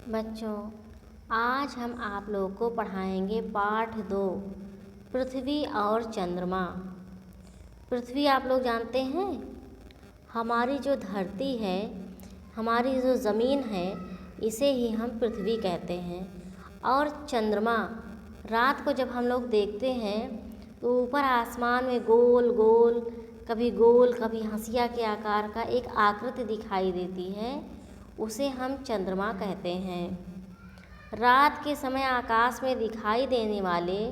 बच्चों, आज हम आप लोगों को पढ़ाएंगे पाठ 2, पृथ्वी और चंद्रमा। पृथ्वी आप लोग जानते हैं, हमारी जो धरती है, हमारी जो ज़मीन है, इसे ही हम पृथ्वी कहते हैं। और चंद्रमा, रात को जब हम लोग देखते हैं तो ऊपर आसमान में गोल कभी हंसिया के आकार का एक आकृति दिखाई देती है, उसे हम चंद्रमा कहते हैं। रात के समय आकाश में दिखाई देने वाले,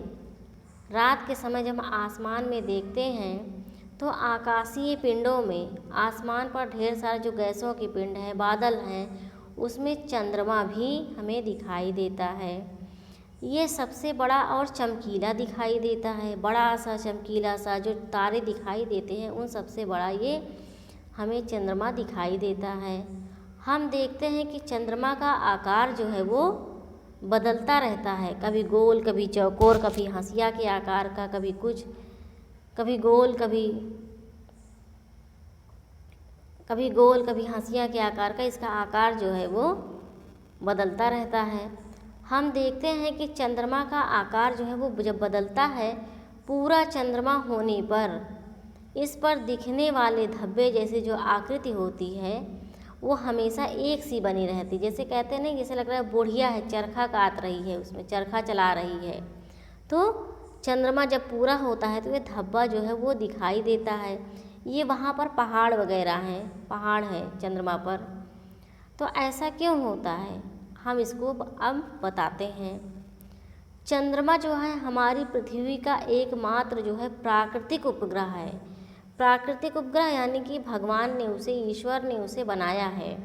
रात के समय जब आसमान में देखते हैं तो आकाशीय पिंडों में, आसमान पर ढेर सारे जो गैसों के पिंड हैं, बादल हैं, उसमें चंद्रमा भी हमें दिखाई देता है। ये सबसे बड़ा और चमकीला दिखाई देता है, बड़ा सा चमकीला सा जो तारे दिखाई देते हैं, उन सबसे बड़ा ये हमें चंद्रमा दिखाई देता है। हम देखते हैं कि चंद्रमा का आकार जो है वो बदलता रहता है, कभी गोल, कभी चौकोर, कभी हंसिया के आकार का, कभी कुछ, कभी गोल, कभी हंसिया के आकार का। इसका आकार जो है वो बदलता रहता है। हम देखते हैं कि चंद्रमा का आकार जो है वो जब बदलता है, पूरा चंद्रमा होने पर इस पर दिखने वाले धब्बे जैसे जो आकृति होती है वो हमेशा एक सी बनी रहती। जैसे कहते हैं ना, जैसे लग रहा है बुढ़िया है, चरखा काट रही है, उसमें चरखा चला रही है। तो चंद्रमा जब पूरा होता है तो ये धब्बा जो है वो दिखाई देता है। ये वहाँ पर पहाड़ वगैरह हैं, पहाड़ है चंद्रमा पर। तो ऐसा क्यों होता है, हम इसको अब बताते हैं। चंद्रमा जो है हमारी पृथ्वी का एकमात्र जो है प्राकृतिक उपग्रह है। प्राकृतिक उपग्रह यानी कि भगवान ने उसे, ईश्वर ने उसे बनाया है,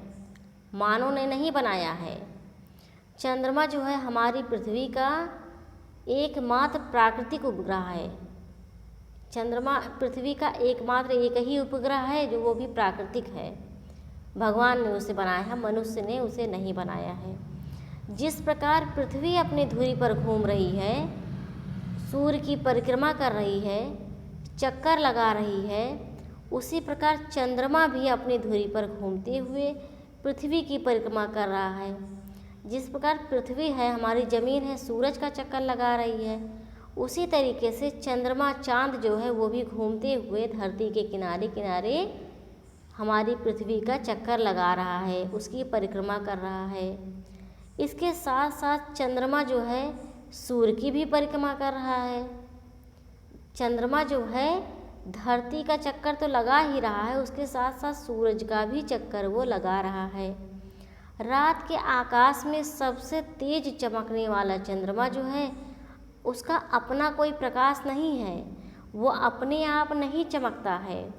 मानव ने नहीं बनाया है। चंद्रमा जो है हमारी पृथ्वी का एकमात्र प्राकृतिक उपग्रह है। चंद्रमा पृथ्वी का एकमात्र एक ही उपग्रह है जो वो भी प्राकृतिक है, भगवान ने उसे बनाया है, मनुष्य ने उसे नहीं बनाया है। जिस प्रकार पृथ्वी अपनी धुरी पर घूम रही है, सूर्य की परिक्रमा कर रही है, चक्कर लगा रही है, उसी प्रकार चंद्रमा भी अपनी धुरी पर घूमते हुए पृथ्वी की परिक्रमा कर रहा है। जिस प्रकार पृथ्वी है, हमारी ज़मीन है, सूरज का चक्कर लगा रही है, उसी तरीके से चंद्रमा, चाँद जो है वो भी घूमते हुए धरती के किनारे किनारे हमारी पृथ्वी का चक्कर लगा रहा है, उसकी परिक्रमा कर रहा है। इसके साथ साथ चंद्रमा जो है सूर्य की भी परिक्रमा कर रहा है। चंद्रमा जो है धरती का चक्कर तो लगा ही रहा है, उसके साथ साथ सूरज का भी चक्कर वो लगा रहा है। रात के आकाश में सबसे तेज चमकने वाला चंद्रमा जो है, उसका अपना कोई प्रकाश नहीं है, वो अपने आप नहीं चमकता है।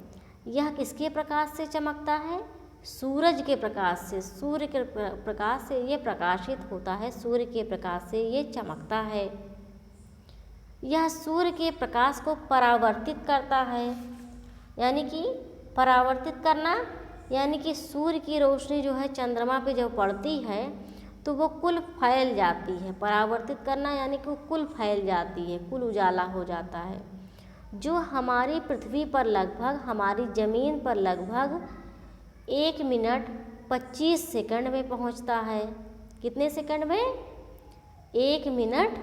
यह किसके प्रकाश से चमकता है? सूरज के प्रकाश से। सूर्य के प्रकाश से ये प्रकाशित होता है, सूर्य के प्रकाश से ये चमकता है। यह सूर्य के प्रकाश को परावर्तित करता है, यानी कि परावर्तित करना यानी कि सूर्य की रोशनी जो है चंद्रमा पे जब पड़ती है तो वो कुल फैल जाती है। परावर्तित करना यानी कि वो कुल फैल जाती है, कुल उजाला हो जाता है, जो हमारी पृथ्वी पर लगभग, हमारी ज़मीन पर लगभग 1 मिनट 25 सेकंड में पहुंचता है। कितने सेकंड में? 1 मिनट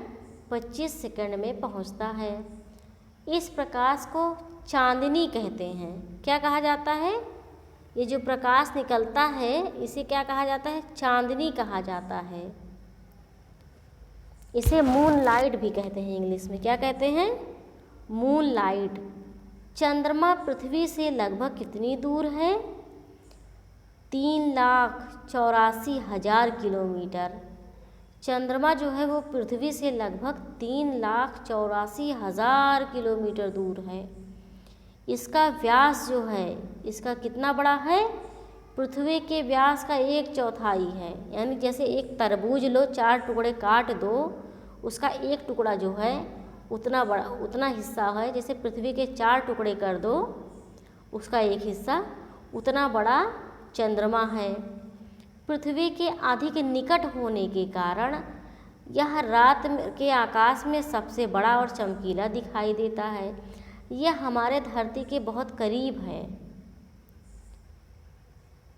25 सेकंड में पहुंचता है। इस प्रकाश को चांदनी कहते हैं। क्या कहा जाता है? ये जो प्रकाश निकलता है इसे क्या कहा जाता है? चांदनी कहा जाता है। इसे मून लाइट भी कहते हैं, इंग्लिश में क्या कहते हैं? Moon light. चंद्रमा पृथ्वी से लगभग कितनी दूर है? 3,84,000 किलोमीटर। चंद्रमा जो है वो पृथ्वी से लगभग 3,84,000 किलोमीटर दूर है। इसका व्यास जो है, इसका कितना बड़ा है? पृथ्वी के व्यास का 1/4 है। यानी जैसे एक तरबूज लो, 4 टुकड़े काट दो, उसका एक टुकड़ा जो है उतना बड़ा, उतना हिस्सा है, जैसे पृथ्वी के 4 टुकड़े कर दो, उसका एक हिस्सा, उतना बड़ा चंद्रमा है। पृथ्वी के अधिक निकट होने के कारण यह रात के आकाश में सबसे बड़ा और चमकीला दिखाई देता है। यह हमारे धरती के बहुत करीब है,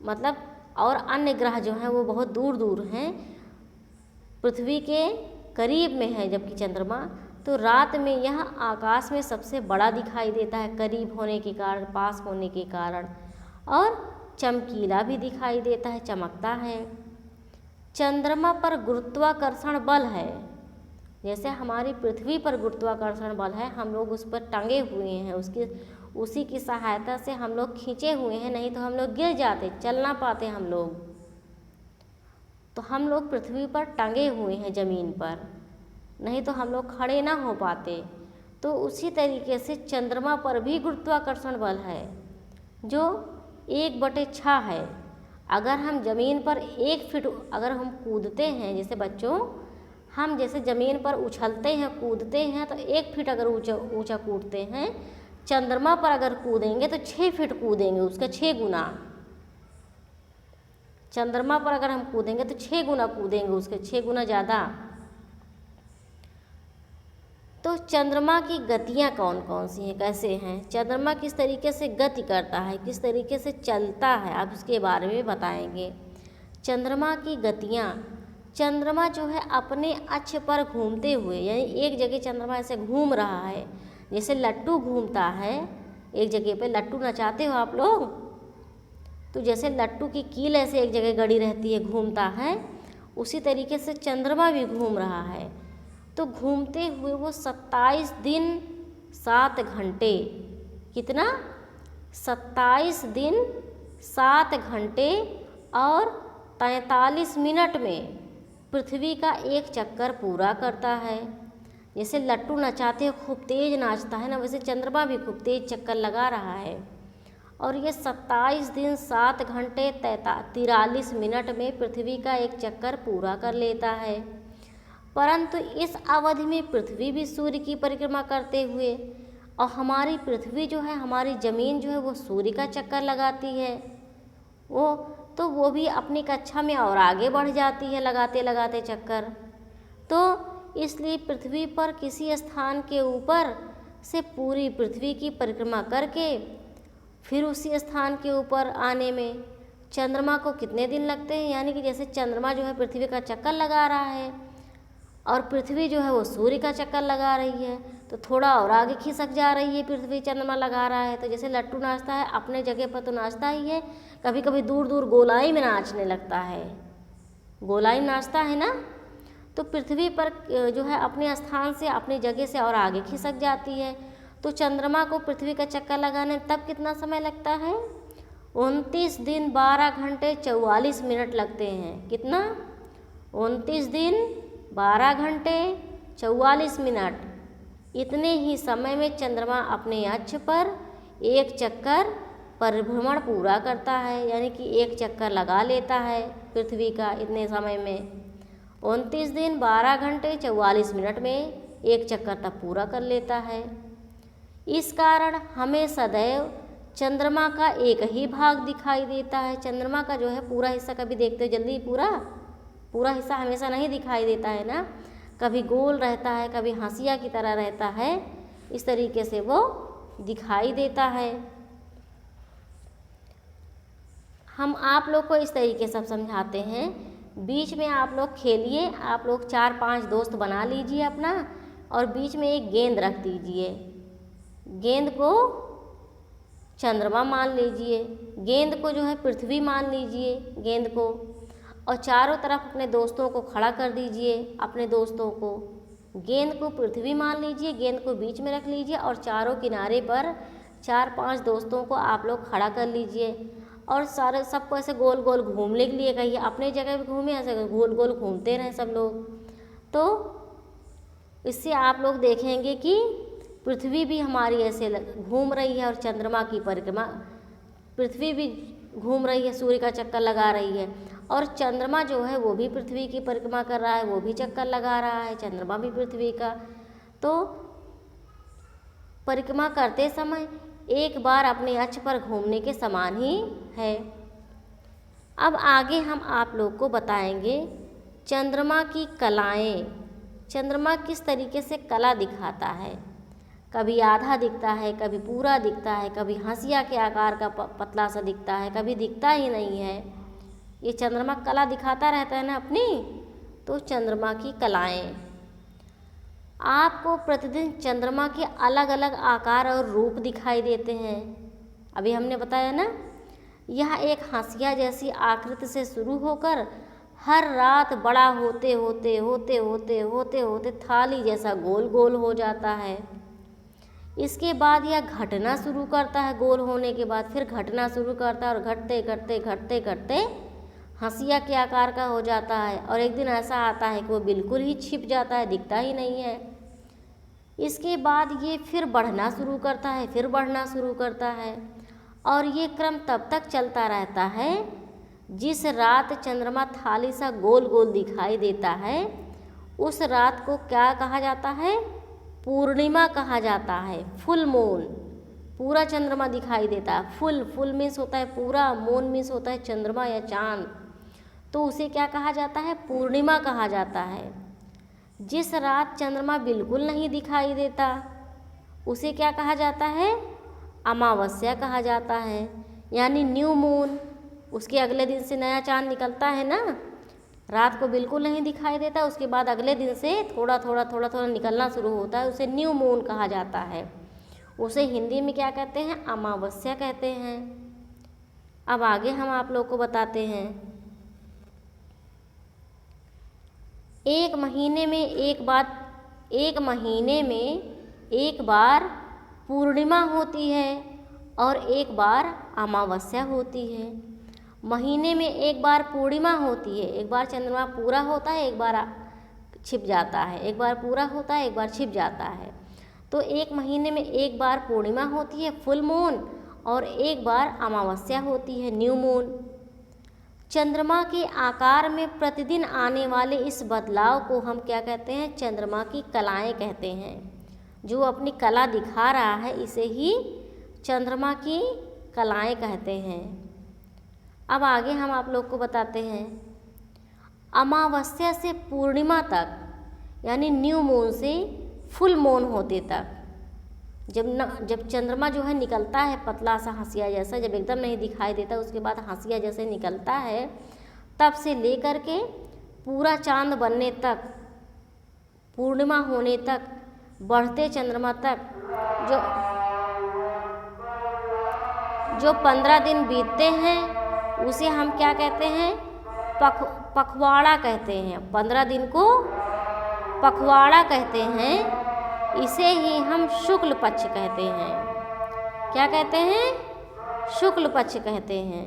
मतलब और अन्य ग्रह जो हैं वो बहुत दूर दूर हैं, पृथ्वी के करीब में है जबकि चंद्रमा, तो रात में यह आकाश में सबसे बड़ा दिखाई देता है करीब होने के कारण, पास होने के कारण, और चमकीला भी दिखाई देता है, चमकता है। चंद्रमा पर गुरुत्वाकर्षण बल है, जैसे हमारी पृथ्वी पर गुरुत्वाकर्षण बल है, हम लोग उस पर टंगे हुए हैं, उसी की सहायता से हम लोग खींचे हुए हैं, नहीं तो हम लोग गिर जाते, चल ना पाते हम लोग। तो हम लोग पृथ्वी पर टंगे हुए हैं ज़मीन पर, नहीं तो हम लोग खड़े ना हो पाते। तो उसी तरीके से चंद्रमा पर भी गुरुत्वाकर्षण बल है जो 1/6 है। अगर हम ज़मीन पर 1 फीट अगर हम कूदते हैं, जैसे बच्चों हम जैसे ज़मीन पर उछलते हैं, कूदते हैं, तो 1 फीट अगर ऊंचा कूदते हैं, चंद्रमा पर अगर कूदेंगे तो 6 फीट कूदेंगे, उसका 6 गुना। चंद्रमा पर अगर हम कूदेंगे तो 6 गुना कूदेंगे, उसके 6 गुना ज़्यादा। तो चंद्रमा की गतियाँ कौन कौन सी हैं, कैसे हैं, चंद्रमा किस तरीके से गति करता है, किस तरीके से चलता है, आप इसके बारे में बताएंगे। चंद्रमा की गतियाँ, चंद्रमा जो है अपने अक्ष पर घूमते हुए, यानी एक जगह चंद्रमा ऐसे घूम रहा है, जैसे लट्टू घूमता है एक जगह पे। लट्टू नचाते हो आप लोग, तो जैसे लट्टू की कील ऐसे एक जगह गड़ी रहती है, घूमता है, उसी तरीके से चंद्रमा भी घूम रहा है। तो घूमते हुए वो 27 दिन 7 घंटे, कितना, 27 दिन 7 घंटे और 43 मिनट में पृथ्वी का एक चक्कर पूरा करता है। जैसे लट्टू नचाते हो, खूब तेज नाचता है ना, वैसे चंद्रमा भी खूब तेज चक्कर लगा रहा है। और ये 27 दिन 7 घंटे 43 मिनट में पृथ्वी का एक चक्कर पूरा कर लेता है। परंतु इस अवधि में पृथ्वी भी सूर्य की परिक्रमा करते हुए, और हमारी पृथ्वी जो है, हमारी ज़मीन जो है, वो सूर्य का चक्कर लगाती है, वो भी अपनी कक्षा में और आगे बढ़ जाती है लगाते लगाते चक्कर। तो इसलिए पृथ्वी पर किसी स्थान के ऊपर से पूरी पृथ्वी की परिक्रमा करके फिर उसी स्थान के ऊपर आने में चंद्रमा को कितने दिन लगते हैं, यानी कि जैसे चंद्रमा जो है पृथ्वी का चक्कर लगा रहा है और पृथ्वी जो है वो सूर्य का चक्कर लगा रही है, तो थोड़ा और आगे खिसक जा रही है पृथ्वी, चंद्रमा लगा रहा है। तो जैसे लट्टू नाचता है अपने जगह पर तो नाचता ही है, कभी कभी दूर दूर गोलाई में नाचने लगता है, गोलाई नाचता है ना। तो पृथ्वी पर जो है अपने स्थान से, अपनी जगह से और आगे खिसक जाती है। तो चंद्रमा को पृथ्वी का चक्कर लगाने में तब कितना समय लगता है, 29 दिन 12 घंटे 44 मिनट लगते हैं। कितना, 29 दिन 12 घंटे 44 मिनट। इतने ही समय में चंद्रमा अपने अक्ष पर एक चक्कर परिभ्रमण पूरा करता है, यानी कि एक चक्कर लगा लेता है पृथ्वी का इतने समय में। 29 दिन 12 घंटे 44 मिनट में एक चक्कर तब पूरा कर लेता है। इस कारण हमें सदैव चंद्रमा का एक ही भाग दिखाई देता है। चंद्रमा का जो है पूरा हिस्सा कभी देखते हो जल्दी, पूरा हिस्सा हमेशा नहीं दिखाई देता है ना, कभी गोल रहता है, कभी हंसिया की तरह रहता है, इस तरीके से वो दिखाई देता है। हम आप लोग को इस तरीके से समझाते हैं, बीच में आप लोग खेलिए, आप लोग 4-5 दोस्त बना लीजिए अपना, और बीच में एक गेंद रख दीजिए, गेंद को चंद्रमा मान लीजिए, गेंद को जो है पृथ्वी मान लीजिए गेंद को, और चारों तरफ अपने दोस्तों को खड़ा कर दीजिए, अपने दोस्तों को, गेंद को पृथ्वी मान लीजिए, गेंद को बीच में रख लीजिए, और चारों किनारे पर 4-5 दोस्तों को आप लोग खड़ा कर लीजिए, और सारे सबको ऐसे गोल गोल घूमने के लिए कहिए, अपने जगह भी घूमे, ऐसे गोल गोल घूमते रहें सब लोग। तो इससे आप लोग देखेंगे कि पृथ्वी भी हमारी ऐसे घूम रही है, और चंद्रमा की परिक्रमा, पृथ्वी भी घूम रही है, सूर्य का चक्कर लगा रही है, और चंद्रमा जो है वो भी पृथ्वी की परिक्रमा कर रहा है, वो भी चक्कर लगा रहा है, चंद्रमा भी पृथ्वी का। तो परिक्रमा करते समय एक बार अपने अक्ष पर घूमने के समान ही है। अब आगे हम आप लोग को बताएंगे चंद्रमा की कलाएं, चंद्रमा किस तरीके से कला दिखाता है, कभी आधा दिखता है, कभी पूरा दिखता है, कभी हंसिया के आकार का पतला सा दिखता है, कभी दिखता ही नहीं है। ये चंद्रमा कला दिखाता रहता है ना अपनी, तो चंद्रमा की कलाएं। आपको प्रतिदिन चंद्रमा के अलग अलग आकार और रूप दिखाई देते हैं। अभी हमने बताया ना, यह एक हंसिया जैसी आकृति से शुरू होकर हर रात बड़ा होते होते होते होते होते होते थाली जैसा गोल गोल हो जाता है। इसके बाद यह घटना शुरू करता है, गोल होने के बाद फिर घटना शुरू करता है और घटते घटते घटते घटते हंसिया के आकार का हो जाता है। और एक दिन ऐसा आता है कि वो बिल्कुल ही छिप जाता है, दिखता ही नहीं है। इसके बाद ये फिर बढ़ना शुरू करता है, फिर बढ़ना शुरू करता है, और ये क्रम तब तक चलता रहता है जिस रात चंद्रमा थाली सा गोल गोल दिखाई देता है, उस रात को क्या कहा जाता है? पूर्णिमा कहा जाता है। फुल मून, पूरा चंद्रमा दिखाई देता है। फुल मीन्स होता है पूरा, मून मीन्स होता है चंद्रमा या चांद, तो उसे क्या कहा जाता है? पूर्णिमा कहा जाता है। जिस रात चंद्रमा बिल्कुल नहीं दिखाई देता उसे क्या कहा जाता है? अमावस्या कहा जाता है, यानी न्यू मून। उसके अगले दिन से नया चांद निकलता है ना, रात को बिल्कुल नहीं दिखाई देता, उसके बाद अगले दिन से थोड़ा थोड़ा निकलना शुरू होता है, उसे न्यू मून कहा जाता है। उसे हिंदी में क्या कहते हैं? अमावस्या कहते हैं। अब आगे हम आप लोग को बताते हैं, एक महीने में एक बार पूर्णिमा होती है और एक बार अमावस्या होती है। महीने में एक बार पूर्णिमा होती है, एक बार चंद्रमा पूरा होता है, एक बार छिप जाता है, एक बार पूरा होता है, एक बार छिप जाता है। तो एक महीने में एक बार पूर्णिमा होती है, फुल मून, और एक बार अमावस्या होती है, न्यू मून। चंद्रमा के आकार में प्रतिदिन आने वाले इस बदलाव को हम क्या कहते हैं? चंद्रमा की कलाएं कहते हैं। जो अपनी कला दिखा रहा है इसे ही चंद्रमा की कलाएं कहते हैं। अब आगे हम आप लोग को बताते हैं, अमावस्या से पूर्णिमा तक यानी न्यू मून से फुल मून होते तक, जब चंद्रमा जो है निकलता है पतला सा हंसिया जैसा, जब एकदम नहीं दिखाई देता उसके बाद हंसिया जैसे निकलता है, तब से लेकर के पूरा चांद बनने तक, पूर्णिमा होने तक, बढ़ते चंद्रमा तक जो 15 दिन बीतते हैं उसे हम क्या कहते हैं? पखवाड़ा कहते हैं। 15 दिन को पखवाड़ा कहते हैं। इसे ही हम शुक्ल पक्ष कहते हैं। क्या कहते हैं? शुक्ल पक्ष कहते हैं।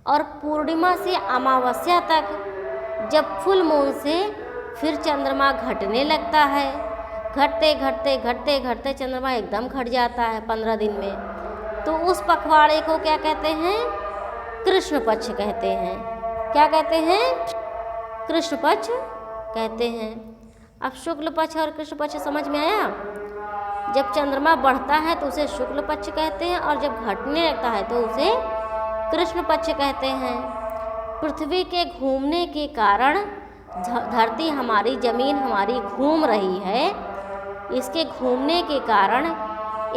और पूर्णिमा से अमावस्या तक जब फुल मून से फिर चंद्रमा घटने लगता है, घटते घटते घटते घटते चंद्रमा एकदम घट जाता है 15 दिन में, तो उस पखवाड़े को क्या कहते हैं? कृष्ण पक्ष कहते हैं। क्या कहते हैं? कृष्ण पक्ष कहते हैं। अब शुक्ल पक्ष और कृष्ण पक्ष समझ में आया? जब चंद्रमा बढ़ता है तो उसे शुक्ल पक्ष कहते हैं, और जब घटने लगता है तो उसे कृष्ण पक्ष कहते हैं। पृथ्वी के घूमने के कारण धरती हमारी, जमीन हमारी घूम रही है। इसके घूमने के कारण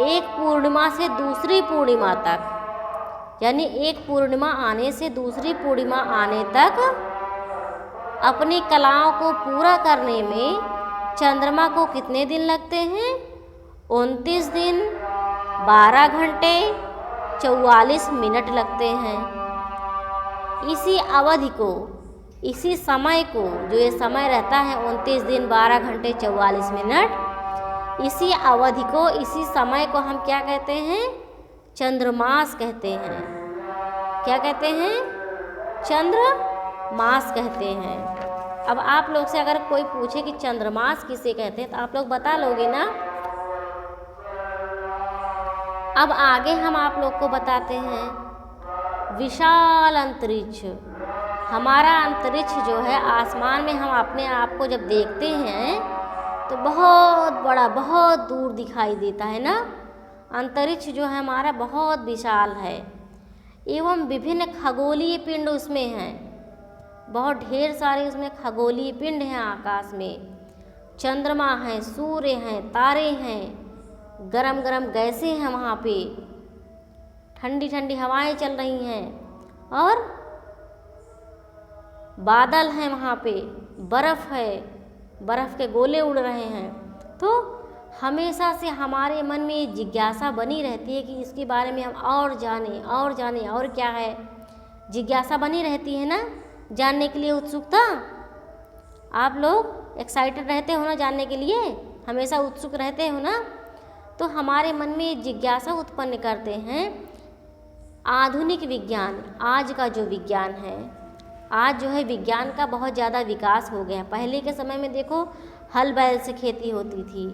एक पूर्णिमा से दूसरी पूर्णिमा तक, यानी एक पूर्णिमा आने से दूसरी पूर्णिमा आने तक अपनी कलाओं को पूरा करने में चंद्रमा को कितने दिन लगते हैं? 29 दिन 12 घंटे 44 मिनट लगते हैं। इसी अवधि को, इसी समय को, जो ये समय रहता है 29 दिन 12 घंटे 44 मिनट, इसी अवधि को, इसी समय को हम क्या कहते हैं? चंद्रमास कहते हैं। क्या कहते हैं? चंद्रमास कहते हैं। अब आप लोग से अगर कोई पूछे कि चंद्रमास किसे कहते हैं तो आप लोग बता लोगे ना? अब आगे हम आप लोग को बताते हैं, विशाल अंतरिक्ष। हमारा अंतरिक्ष जो है, आसमान में हम अपने आप को जब देखते हैं तो बहुत बड़ा, बहुत दूर दिखाई देता है ना। अंतरिक्ष जो है हमारा बहुत विशाल है, एवं विभिन्न खगोलीय पिंड उसमें हैं। बहुत ढेर सारे उसमें खगोलीय पिंड हैं आकाश में। चंद्रमा हैं, सूर्य हैं, तारे हैं, गरम गरम गैसें हैं वहाँ पे, ठंडी ठंडी हवाएं चल रही हैं, और बादल हैं वहाँ पे, बर्फ़ है, बर्फ़ के गोले उड़ रहे हैं। तो हमेशा से हमारे मन में ये जिज्ञासा बनी रहती है कि इसके बारे में हम और जानें और जानें, और क्या है, जिज्ञासा बनी रहती है ना, जानने के लिए उत्सुकता। आप लोग एक्साइटेड रहते हो ना जानने के लिए, हमेशा उत्सुक रहते हो ना। तो हमारे मन में ये जिज्ञासा उत्पन्न करते हैं आधुनिक विज्ञान। आज का जो विज्ञान है, आज जो है विज्ञान का बहुत ज़्यादा विकास हो गया। पहले के समय में देखो हल बैल से खेती होती थी,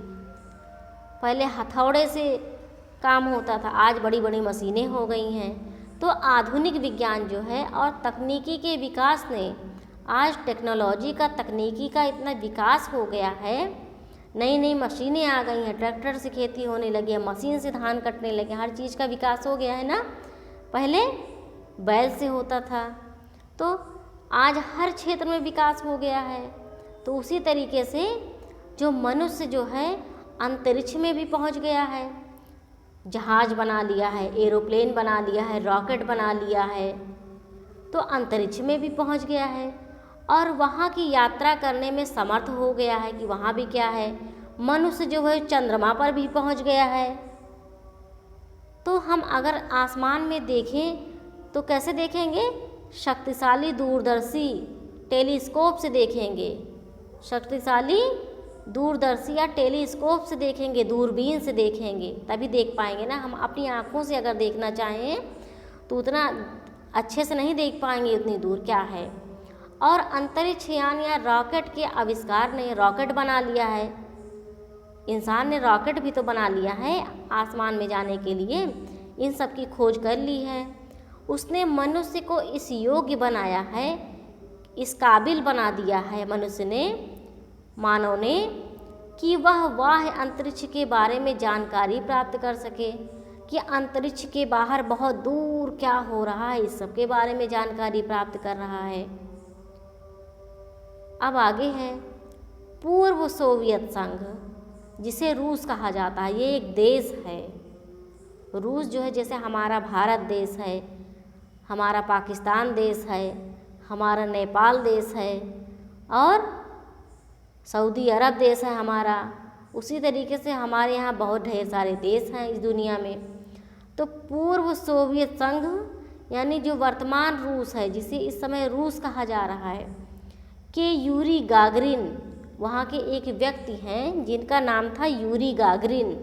पहले हथौड़े से काम होता था, आज बड़ी बड़ी मशीनें हो गई हैं। तो आधुनिक विज्ञान जो है और तकनीकी के विकास ने, आज टेक्नोलॉजी का, तकनीकी का इतना विकास हो गया है, नई नई मशीनें आ गई हैं, ट्रैक्टर से खेती होने लगी है, मशीन से धान कटने लगे, हर चीज़ का विकास हो गया है ना। पहले बैल से होता था, तो आज हर क्षेत्र में विकास हो गया है। तो उसी तरीके से जो मनुष्य जो है अंतरिक्ष में भी पहुंच गया है, जहाज़ बना लिया है, एरोप्लेन बना लिया है, रॉकेट बना लिया है, तो अंतरिक्ष में भी पहुंच गया है और वहाँ की यात्रा करने में समर्थ हो गया है कि वहाँ भी क्या है, मनुष्य जो है चंद्रमा पर भी पहुँच गया है। तो हम अगर आसमान में देखें तो कैसे देखेंगे, शक्तिशाली दूरदर्शी टेलीस्कोप से देखेंगे, शक्तिशाली दूरदर्शी या टेलीस्कोप से देखेंगे, दूरबीन से देखेंगे, तभी देख पाएंगे ना। हम अपनी आँखों से अगर देखना चाहें तो उतना अच्छे से नहीं देख पाएंगे उतनी दूर क्या है। और अंतरिक्ष यान या रॉकेट के आविष्कार ने, रॉकेट बना लिया है, इंसान ने रॉकेट भी तो बना लिया है आसमान में जाने के लिए, इन सब की खोज कर ली है। उसने मनुष्य को इस योग्य बनाया है, इस काबिल बना दिया है मनुष्य ने, मानव ने, कि वह बाह्य अंतरिक्ष के बारे में जानकारी प्राप्त कर सके, कि अंतरिक्ष के बाहर बहुत दूर क्या हो रहा है, इस सब के बारे में जानकारी प्राप्त कर रहा है। अब आगे है पूर्व सोवियत संघ, जिसे रूस कहा जाता है। ये एक देश है, रूस जो है, जैसे हमारा भारत देश है, हमारा पाकिस्तान देश है, हमारा नेपाल देश है और सऊदी अरब देश है हमारा, उसी तरीके से हमारे यहाँ बहुत ढेर सारे देश हैं इस दुनिया में। तो पूर्व सोवियत संघ यानी जो वर्तमान रूस है, जिसे इस समय रूस कहा जा रहा है, के यूरी गागरिन, वहाँ के एक व्यक्ति हैं जिनका नाम था यूरी गागरिन।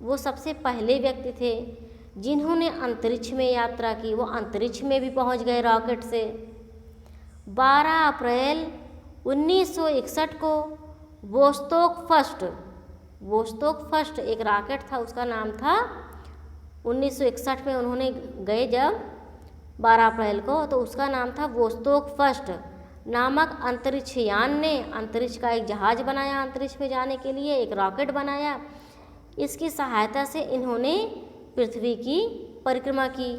वो सबसे पहले व्यक्ति थे जिन्होंने अंतरिक्ष में यात्रा की, वो अंतरिक्ष में भी पहुँच गए रॉकेट से। 12 अप्रैल 1961 को वोस्तोक फर्स्ट एक रॉकेट था, उसका नाम था, 1961 में उन्होंने गए जब 12 अप्रैल को, तो उसका नाम था वोस्तोक फर्स्ट नामक अंतरिक्ष यान ने अंतरिक्ष का एक जहाज़ बनाया, अंतरिक्ष में जाने के लिए एक रॉकेट बनाया। इसकी सहायता से इन्होंने पृथ्वी की परिक्रमा की,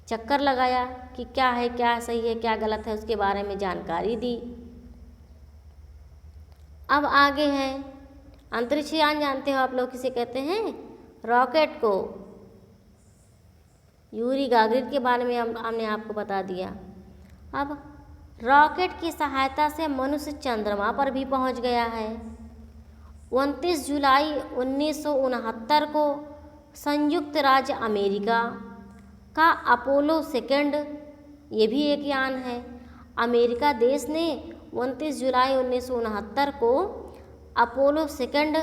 चक्कर लगाया कि क्या है, क्या सही है, क्या गलत है, उसके बारे में जानकारी दी। अब आगे है अंतरिक्ष यान, जानते हो आप लोग किसे कहते हैं, रॉकेट को। यूरी गागरिन के बारे में हमने आपको बता दिया। अब रॉकेट की सहायता से मनुष्य चंद्रमा पर भी पहुंच गया है। 29 जुलाई 1969 को संयुक्त राज्य अमेरिका का अपोलो सेकंड, ये भी एक यान है, अमेरिका देश ने 29 जुलाई 1969 को अपोलो सेकंड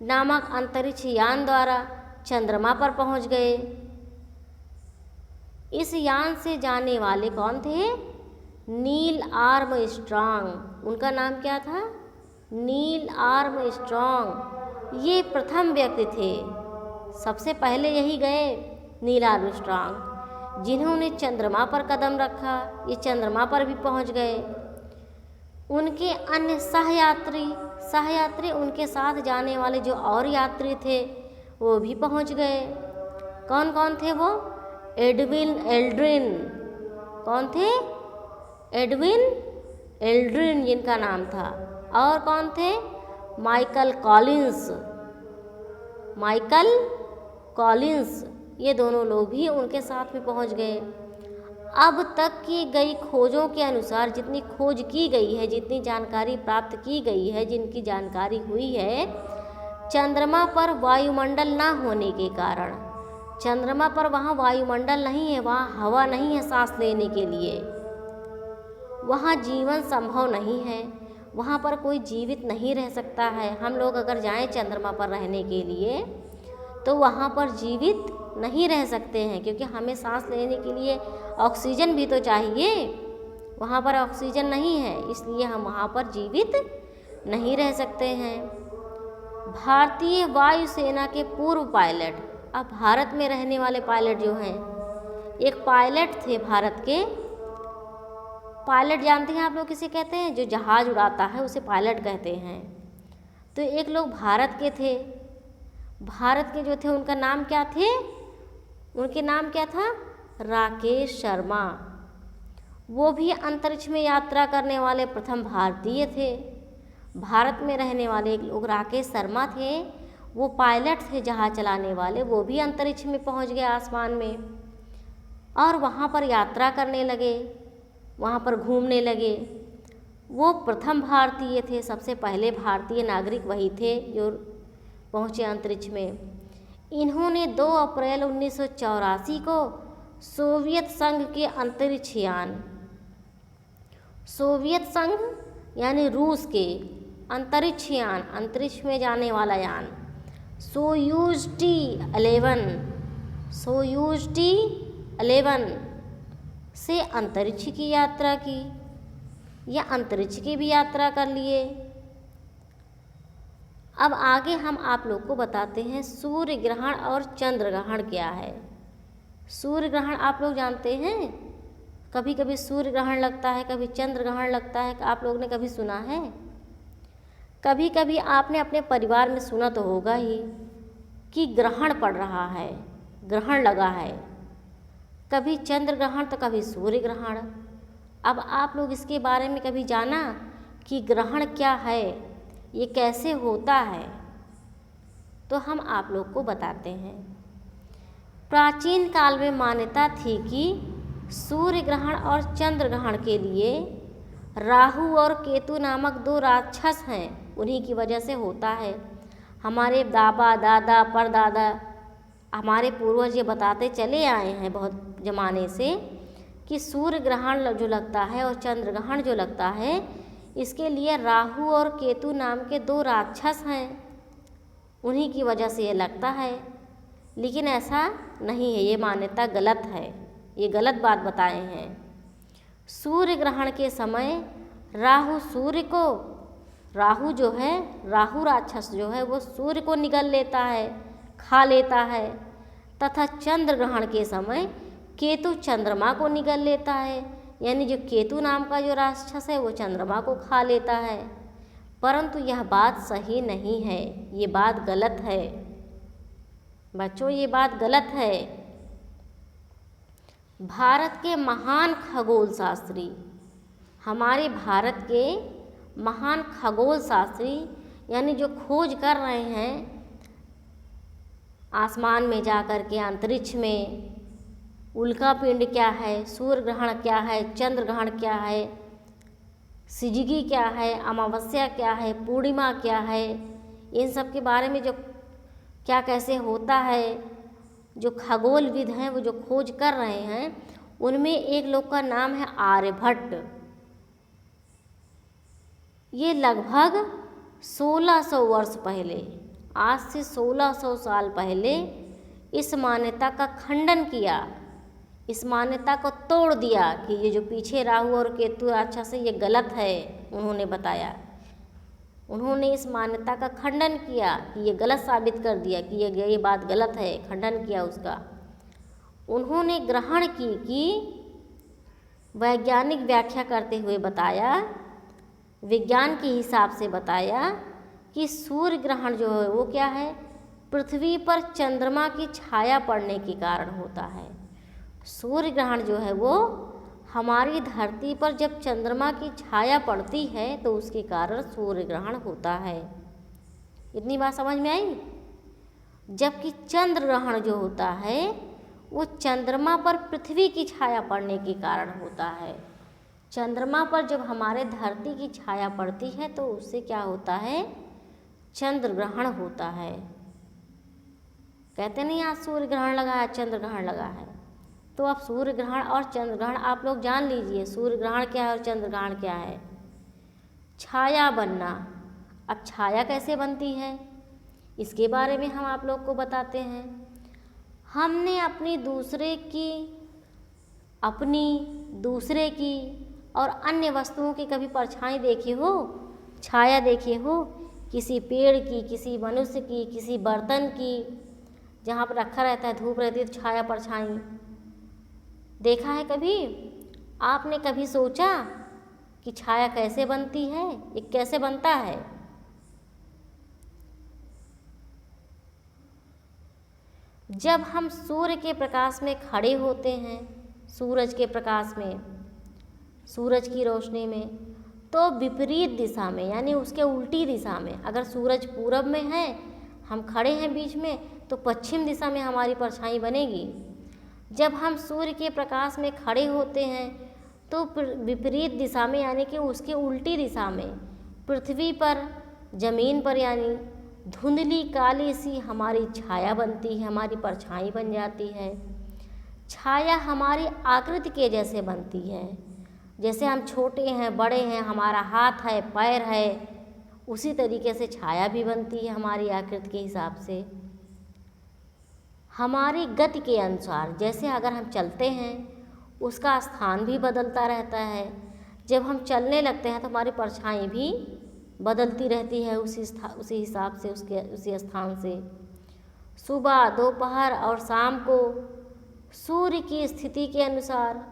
नामक अंतरिक्ष यान द्वारा चंद्रमा पर पहुंच गए। इस यान से जाने वाले कौन थे, नील आर्मस्ट्रॉन्ग, उनका नाम क्या था, नील आर्मस्ट्रॉन्ग। ये प्रथम व्यक्ति थे, सबसे पहले यही गए नील आर्मस्ट्रॉन्ग, जिन्होंने चंद्रमा पर कदम रखा, ये चंद्रमा पर भी पहुंच गए। उनके अन्य सहयात्री उनके साथ जाने वाले जो और यात्री थे वो भी पहुंच गए। कौन कौन थे वो, एडविन एल्ड्रिन, कौन थे, एडविन एल्ड्रिन जिनका नाम था, और कौन थे, माइकल कॉलिंस, ये दोनों लोग भी उनके साथ में पहुंच गए। अब तक की गई खोजों के अनुसार, जितनी खोज की गई है, जितनी जानकारी प्राप्त की गई है, जिनकी जानकारी हुई है, चंद्रमा पर वायुमंडल ना होने के कारण, चंद्रमा पर वहाँ वायुमंडल नहीं है, वहाँ हवा नहीं है सांस लेने के लिए, वहाँ जीवन संभव नहीं है, वहाँ पर कोई जीवित नहीं रह सकता है। हम लोग अगर जाएं चंद्रमा पर रहने के लिए तो वहाँ पर जीवित नहीं रह सकते हैं, क्योंकि हमें सांस लेने के लिए ऑक्सीजन भी तो चाहिए, वहाँ पर ऑक्सीजन नहीं है, इसलिए हम वहाँ पर जीवित नहीं रह सकते हैं। भारतीय वायुसेना के पूर्व पायलट, अब भारत में रहने वाले पायलट जो हैं, एक पायलट थे भारत के, पायलट जानते हैं आप लोग किसे कहते हैं? जो जहाज़ उड़ाता है उसे पायलट कहते हैं। तो एक लोग भारत के थे, भारत के जो थे उनका नाम क्या थे? उनके नाम क्या था? राकेश शर्मा। वो भी अंतरिक्ष में यात्रा करने वाले प्रथम भारतीय थे। भारत में रहने वाले एक लोग राकेश शर्मा थे, वो पायलट थे जहाज़ चलाने वाले, वो भी अंतरिक्ष में पहुंच गए आसमान में और वहाँ पर यात्रा करने लगे, वहाँ पर घूमने लगे। वो प्रथम भारतीय थे, सबसे पहले भारतीय नागरिक वही थे जो पहुँचे अंतरिक्ष में। इन्होंने 2 अप्रैल 1984 को सोवियत संघ के अंतरिक्ष यान, सोवियत संघ यानी रूस के अंतरिक्ष यान, अंतरिक्ष में जाने वाला यान सोयूज T11 से अंतरिक्ष की यात्रा की, या अंतरिक्ष की भी यात्रा कर लिए। अब आगे हम आप लोग को बताते हैं सूर्य ग्रहण और चंद्र ग्रहण क्या है। सूर्य ग्रहण आप लोग जानते हैं, कभी कभी सूर्य ग्रहण लगता है, कभी चंद्र ग्रहण लगता है, आप लोग ने कभी सुना है? कभी कभी आपने अपने परिवार में सुना तो होगा ही कि ग्रहण पड़ रहा है, ग्रहण लगा है, कभी चंद्र ग्रहण तो कभी सूर्य ग्रहण। अब आप लोग इसके बारे में कभी जाना कि ग्रहण क्या है, ये कैसे होता है? तो हम आप लोग को बताते हैं। प्राचीन काल में मान्यता थी कि सूर्य ग्रहण और चंद्र ग्रहण के लिए राहु और केतु नामक 2 राक्षस हैं, उन्हीं की वजह से होता है। हमारे दादा दादा परदादा, हमारे पूर्वज ये बताते चले आए हैं बहुत ज़माने से कि सूर्य ग्रहण जो लगता है और चंद्र ग्रहण जो लगता है, इसके लिए राहु और केतु नाम के 2 राक्षस हैं, उन्हीं की वजह से ये लगता है। लेकिन ऐसा नहीं है, ये मान्यता गलत है, ये गलत बात बताए हैं। सूर्य ग्रहण के समय राहु जो है, राहु राक्षस जो है वो सूर्य को निगल लेता है, खा लेता है, तथा चंद्र ग्रहण के समय केतु चंद्रमा को निगल लेता है, यानी जो केतु नाम का जो राक्षस है वो चंद्रमा को खा लेता है। परंतु यह बात सही नहीं है, ये बात गलत है बच्चों, ये बात गलत है। भारत के महान खगोल शास्त्री, हमारे भारत के महान खगोल शास्त्री, यानी जो खोज कर रहे हैं आसमान में जा कर के, अंतरिक्ष में उल्का पिंड क्या है, सूर्य ग्रहण क्या है, चंद्र ग्रहण क्या है, सिजगी क्या है, अमावस्या क्या है, पूर्णिमा क्या है, इन सब के बारे में जो क्या कैसे होता है, जो खगोलविद हैं वो जो खोज कर रहे हैं, उनमें एक लोग का नाम है आर्यभट्ट। ये लगभग 1600 वर्ष पहले, आज से 1600 साल पहले इस मान्यता का खंडन किया, इस मान्यता को तोड़ दिया कि ये जो पीछे राहु और केतु राक्षस है ये गलत है। उन्होंने बताया, उन्होंने इस मान्यता का खंडन किया कि ये गलत साबित कर दिया कि ये बात गलत है, खंडन किया उसका। उन्होंने ग्रहण की कि वैज्ञानिक व्याख्या करते हुए बताया, विज्ञान के हिसाब से बताया कि सूर्य ग्रहण जो है वो क्या है, पृथ्वी पर चंद्रमा की छाया पड़ने के कारण होता है। सूर्य ग्रहण जो है वो हमारी धरती पर जब चंद्रमा की छाया पड़ती है तो उसके कारण सूर्य ग्रहण होता है। इतनी बात समझ में आई। जबकि चंद्र ग्रहण जो होता है वो चंद्रमा पर पृथ्वी की छाया पड़ने के कारण होता है। चंद्रमा पर जब हमारे धरती की छाया पड़ती है तो उससे क्या होता है, चंद्र ग्रहण होता है। कहते नहीं आज सूर्य ग्रहण लगा है, चंद्र ग्रहण लगा है। तो अब सूर्य ग्रहण और चंद्र ग्रहण आप लोग जान लीजिए, सूर्य ग्रहण क्या है और चंद्र ग्रहण क्या है। छाया बनना। अब छाया कैसे बनती है इसके बारे में हम आप लोग को बताते हैं। हमने अपनी दूसरे की और अन्य वस्तुओं की कभी परछाई देखी हो, छाया देखी हो, किसी पेड़ की, किसी मनुष्य की, किसी बर्तन की, जहाँ पर रखा रहता है, धूप रहती है तो छाया परछाई देखा है कभी? आपने कभी सोचा कि छाया कैसे बनती है, ये कैसे बनता है? जब हम सूर्य के प्रकाश में खड़े होते हैं, सूरज के प्रकाश में, सूरज की रोशनी में, तो विपरीत दिशा में यानी उसके उल्टी दिशा में, अगर सूरज पूरब में है, हम खड़े हैं बीच में, तो पश्चिम दिशा में हमारी परछाई बनेगी। जब हम सूर्य के प्रकाश में खड़े होते हैं तो विपरीत दिशा में यानी कि उसके उल्टी दिशा में पृथ्वी पर, जमीन पर यानी धुंधली काली सी हमारी छाया बनती है, हमारी परछाई बन जाती है। छाया हमारी आकृति के जैसे बनती है, जैसे हम छोटे हैं, बड़े हैं, हमारा हाथ है, पैर है, उसी तरीके से छाया भी बनती है हमारी आकृति के हिसाब से। हमारी गति के अनुसार, जैसे अगर हम चलते हैं उसका स्थान भी बदलता रहता है। जब हम चलने लगते हैं तो हमारी परछाई भी बदलती रहती है उसी हिसाब से, उसी स्थान से। सुबह, दोपहर और शाम को सूर्य की स्थिति के अनुसार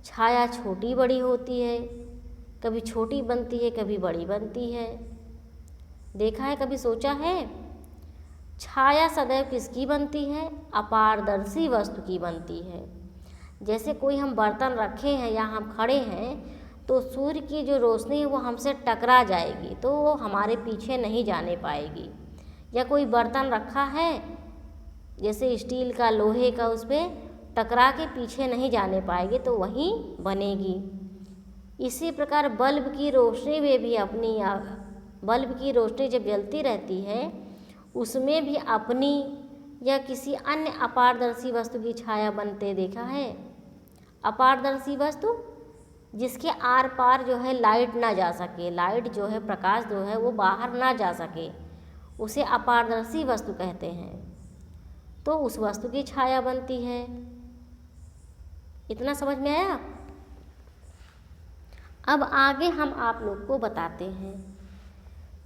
छाया छोटी बड़ी होती है, कभी छोटी बनती है, कभी बड़ी बनती है। देखा है, कभी सोचा है? छाया सदैव किसकी बनती है? अपारदर्शी वस्तु की बनती है। जैसे कोई हम बर्तन रखे हैं या हम खड़े हैं तो सूर्य की जो रोशनी है वो हमसे टकरा जाएगी, तो वो हमारे पीछे नहीं जाने पाएगी। या कोई बर्तन रखा है जैसे स्टील का, लोहे का, उस पर टकरा के पीछे नहीं जाने पाएगी, तो वहीं बनेगी। इसी प्रकार बल्ब की रोशनी में भी बल्ब की रोशनी जब जलती रहती है उसमें भी अपनी या किसी अन्य अपारदर्शी वस्तु की छाया बनते देखा है। अपारदर्शी वस्तु जिसके आर पार जो है लाइट ना जा सके, लाइट जो है, प्रकाश जो है वो बाहर ना जा सके, उसे अपारदर्शी वस्तु कहते हैं। तो उस वस्तु की छाया बनती है। इतना समझ में आया? अब आगे हम आप लोग को बताते हैं,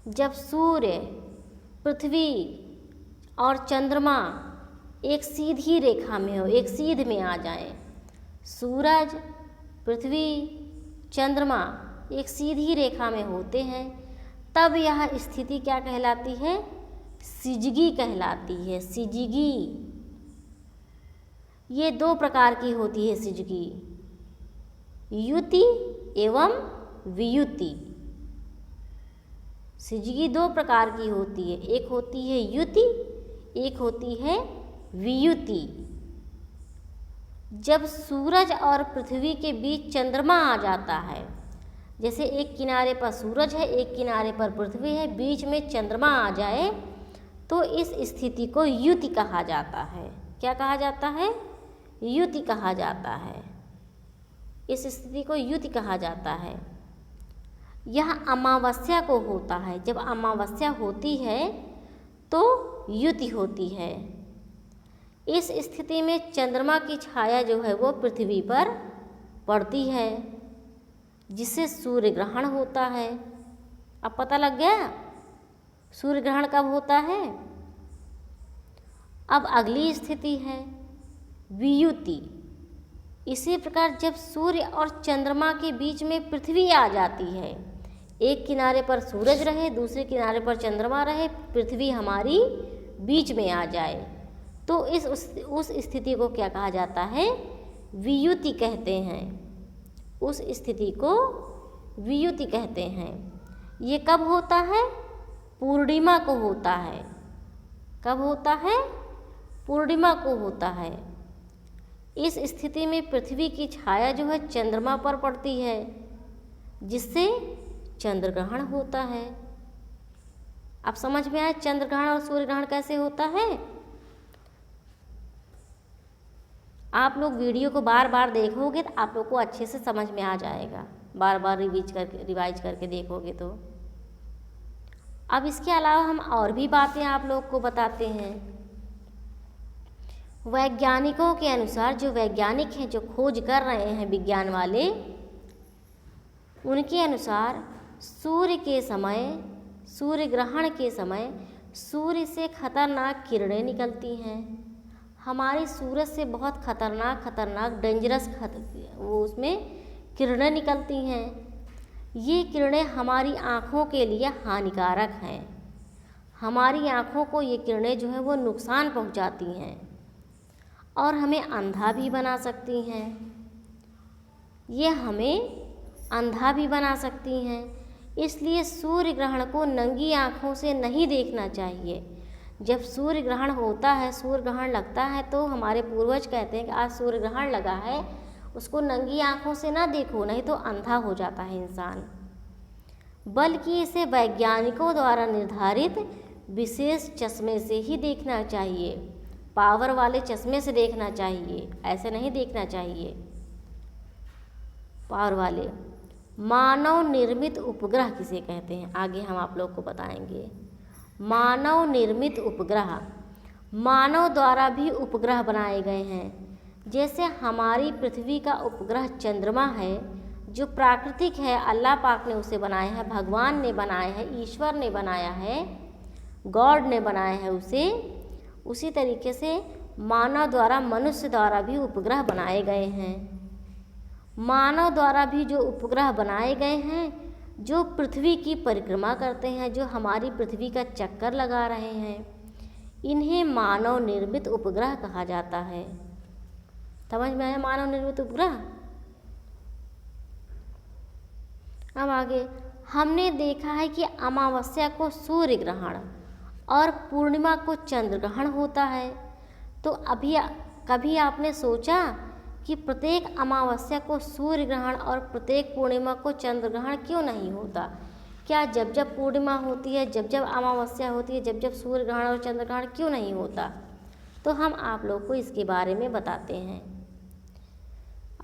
जब सूर्य, पृथ्वी और चंद्रमा एक सीधी रेखा में हो, एक सीध में आ जाए, सूरज, पृथ्वी, चंद्रमा एक सीधी रेखा में होते हैं, तब यह स्थिति क्या कहलाती है? सिजगी कहलाती है। सिजगी, ये दो प्रकार की होती है सिजगी, युति एवं वियुति। सिजगी दो प्रकार की होती है, एक होती है युति, एक होती है वियुति। जब सूरज और पृथ्वी के बीच चंद्रमा आ जाता है, जैसे एक किनारे पर सूरज है, एक किनारे पर पृथ्वी है, बीच में चंद्रमा आ जाए तो इस स्थिति को युति कहा जाता है। क्या कहा जाता है? युति कहा जाता है। इस स्थिति को युति कहा जाता है। यह अमावस्या को होता है। जब अमावस्या होती है तो युति होती है। इस स्थिति में चंद्रमा की छाया जो है वो पृथ्वी पर पड़ती है, जिससे सूर्य ग्रहण होता है। अब पता लग गया सूर्य ग्रहण कब होता है? अब अगली स्थिति है वियुति। इसी प्रकार जब सूर्य और चंद्रमा के बीच में पृथ्वी आ जाती है, एक किनारे पर सूरज रहे, दूसरे किनारे पर चंद्रमा रहे, पृथ्वी हमारी बीच में आ जाए, तो उस स्थिति को क्या कहा जाता है? वियुति कहते हैं। उस स्थिति को वियुति कहते हैं। ये कब होता है? पूर्णिमा को होता है। कब होता है? पूर्णिमा को होता है। इस स्थिति में पृथ्वी की छाया जो है चंद्रमा पर पड़ती है, जिससे चंद्र ग्रहण होता है। अब समझ में आया चंद्र ग्रहण और सूर्य ग्रहण कैसे होता है। आप लोग वीडियो को बार बार देखोगे तो आप लोग को अच्छे से समझ में आ जाएगा, बार बार रिवाइज करके देखोगे तो। अब इसके अलावा हम और भी बातें आप लोग को बताते हैं। वैज्ञानिकों के अनुसार, जो वैज्ञानिक हैं जो खोज कर रहे हैं विज्ञान वाले, उनके अनुसार सूर्य ग्रहण के समय सूर्य से खतरनाक किरणें निकलती हैं। हमारे सूरज से बहुत खतरनाक डेंजरस वो उसमें किरणें निकलती हैं। ये किरणें हमारी आँखों के लिए हानिकारक हैं। हमारी आँखों को ये किरणें जो है वो नुकसान पहुंचाती हैं और हमें अंधा भी बना सकती हैं। ये हमें अंधा भी बना सकती हैं। इसलिए सूर्य ग्रहण को नंगी आँखों से नहीं देखना चाहिए। जब सूर्य ग्रहण होता है, सूर्य ग्रहण लगता है, तो हमारे पूर्वज कहते हैं कि आज सूर्य ग्रहण लगा है, उसको नंगी आँखों से ना देखो, नहीं तो अंधा हो जाता है इंसान। बल्कि इसे वैज्ञानिकों द्वारा निर्धारित विशेष चश्मे से ही देखना चाहिए, पावर वाले चश्मे से देखना चाहिए, ऐसे नहीं देखना चाहिए। पावर वाले मानव निर्मित उपग्रह किसे कहते हैं, आगे हम आप लोग को बताएंगे। मानव निर्मित उपग्रह, मानव द्वारा भी उपग्रह बनाए गए हैं। जैसे हमारी पृथ्वी का उपग्रह चंद्रमा है, जो प्राकृतिक है, अल्लाह पाक ने उसे बनाया है, भगवान ने बनाया है, ईश्वर ने बनाया है, गॉड ने बनाया है उसे। उसी तरीके से मानव द्वारा, मनुष्य द्वारा भी उपग्रह बनाए गए हैं। मानव द्वारा भी जो उपग्रह बनाए गए हैं, जो पृथ्वी की परिक्रमा करते हैं, जो हमारी पृथ्वी का चक्कर लगा रहे हैं, इन्हें मानव निर्मित उपग्रह कहा जाता है। समझ में आया मानव निर्मित उपग्रह। अब आगे हमने देखा है कि अमावस्या को सूर्य ग्रहण और पूर्णिमा को चंद्र ग्रहण होता है। तो कभी आपने सोचा कि प्रत्येक अमावस्या को सूर्य ग्रहण और प्रत्येक पूर्णिमा को चंद्र ग्रहण क्यों नहीं होता? क्या जब जब पूर्णिमा होती है, जब जब अमावस्या होती है, जब जब सूर्य ग्रहण और चंद्र ग्रहण क्यों नहीं होता? तो हम आप लोग को इसके बारे में बताते हैं।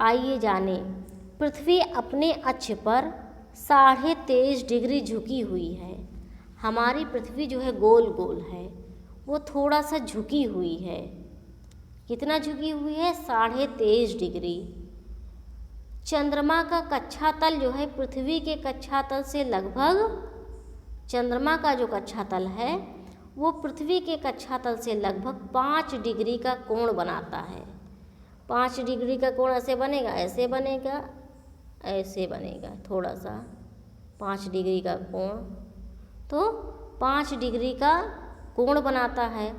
आइए जाने। पृथ्वी अपने अक्ष पर 23.5 डिग्री झुकी हुई है। हमारी पृथ्वी जो है गोल गोल है, वो थोड़ा सा झुकी हुई है। कितना झुकी हुई है? 23.5 डिग्री। चंद्रमा का कक्षा तल जो है पृथ्वी के कक्षा तल से लगभग, चंद्रमा का जो कक्षा तल है वो पृथ्वी के कक्षा तल से लगभग 5 डिग्री का कोण बनाता है। 5 डिग्री का कोण ऐसे बनेगा, ऐसे बनेगा, ऐसे बनेगा, थोड़ा सा 5 डिग्री का कोण, तो 5 डिग्री का कोण बनाता है।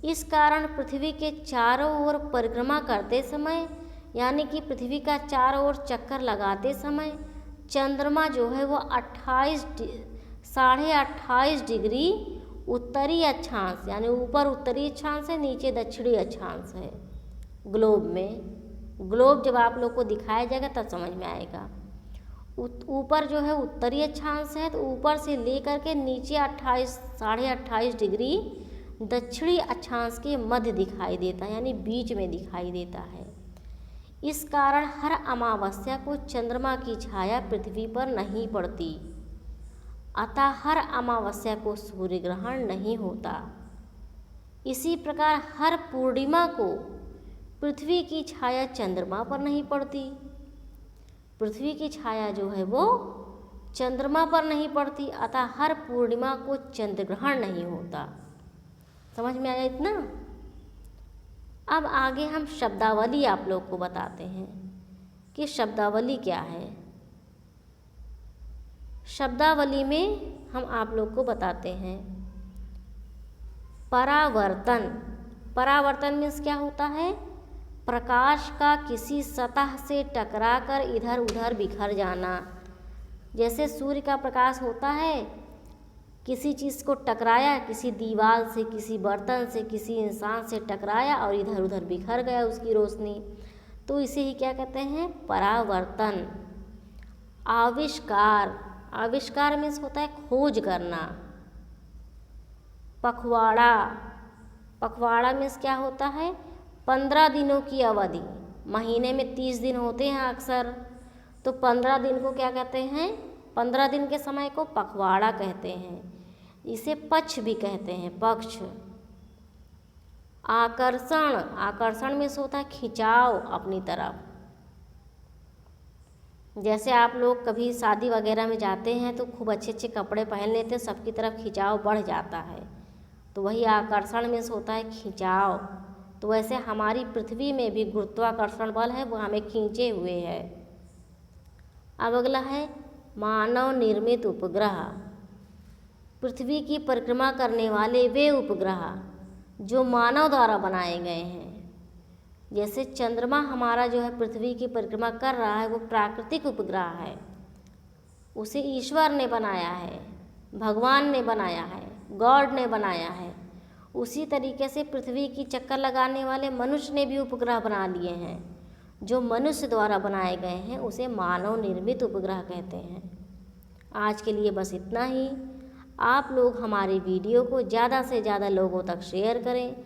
इस कारण पृथ्वी के चारों ओर परिक्रमा करते समय, यानी कि पृथ्वी का चारों ओर चक्कर लगाते समय, चंद्रमा जो है वो 28.5 डिग्री उत्तरी अक्षांश, यानी ऊपर उत्तरी अक्षांश है, नीचे दक्षिणी अक्षांश है। ग्लोब में, ग्लोब जब आप लोग को दिखाया जाएगा तब समझ में आएगा। ऊपर जो है उत्तरी अक्षांश है, तो ऊपर से लेकर के नीचे 28.5 डिग्री दक्षिणी अक्षांश के मध्य दिखाई देता है, यानी बीच में दिखाई देता है। इस कारण हर अमावस्या को चंद्रमा की छाया पृथ्वी पर नहीं पड़ती, अतः हर अमावस्या को सूर्य ग्रहण नहीं होता। इसी प्रकार हर पूर्णिमा को पृथ्वी की छाया चंद्रमा पर नहीं पड़ती। पृथ्वी की छाया जो है वो चंद्रमा पर नहीं पड़ती, अतः हर पूर्णिमा को चंद्र ग्रहण नहीं होता। समझ में आया इतना? अब आगे हम शब्दावली आप लोग को बताते हैं कि शब्दावली क्या है। शब्दावली में हम आप लोग को बताते हैं परावर्तन। परावर्तन मीन्स क्या होता है? प्रकाश का किसी सतह से टकराकर इधर उधर बिखर जाना। जैसे सूर्य का प्रकाश होता है किसी चीज़ को टकराया, किसी दीवार से, किसी बर्तन से, किसी इंसान से टकराया और इधर उधर बिखर गया उसकी रोशनी, तो इसे ही क्या कहते हैं? परावर्तन। आविष्कार, आविष्कार मीन्स होता है खोज करना। पखवाड़ा, पखवाड़ा मीन्स क्या होता है? 15 दिनों की अवधि। महीने में 30 दिन होते हैं अक्सर, तो 15 दिन को क्या कहते हैं? 15 दिन के समय को पखवाड़ा कहते हैं। इसे पक्ष भी कहते हैं, पक्ष। आकर्षण, आकर्षण मीन्स होता है खिंचाव अपनी तरफ। जैसे आप लोग कभी शादी वगैरह में जाते हैं तो खूब अच्छे अच्छे कपड़े पहन लेते हैं, सबकी तरफ खिंचाव बढ़ जाता है, तो वही आकर्षण मीन्स होता है खिंचाव। तो वैसे हमारी पृथ्वी में भी गुरुत्वाकर्षण बल है, वो हमें खींचे हुए है। अब अगला है मानव निर्मित उपग्रह। पृथ्वी की परिक्रमा करने वाले वे उपग्रह जो मानव द्वारा बनाए गए हैं। जैसे चंद्रमा हमारा जो है पृथ्वी की परिक्रमा कर रहा है, वो प्राकृतिक उपग्रह है, उसे ईश्वर ने बनाया है, भगवान ने बनाया है, गॉड ने बनाया है। उसी तरीके से पृथ्वी की चक्कर लगाने वाले मनुष्य ने भी उपग्रह बना लिए हैं, जो मनुष्य द्वारा बनाए गए हैं, उसे मानव निर्मित उपग्रह कहते हैं। आज के लिए बस इतना ही। आप लोग हमारे वीडियो को ज़्यादा से ज़्यादा लोगों तक शेयर करें,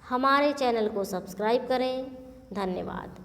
हमारे चैनल को सब्सक्राइब करें। धन्यवाद।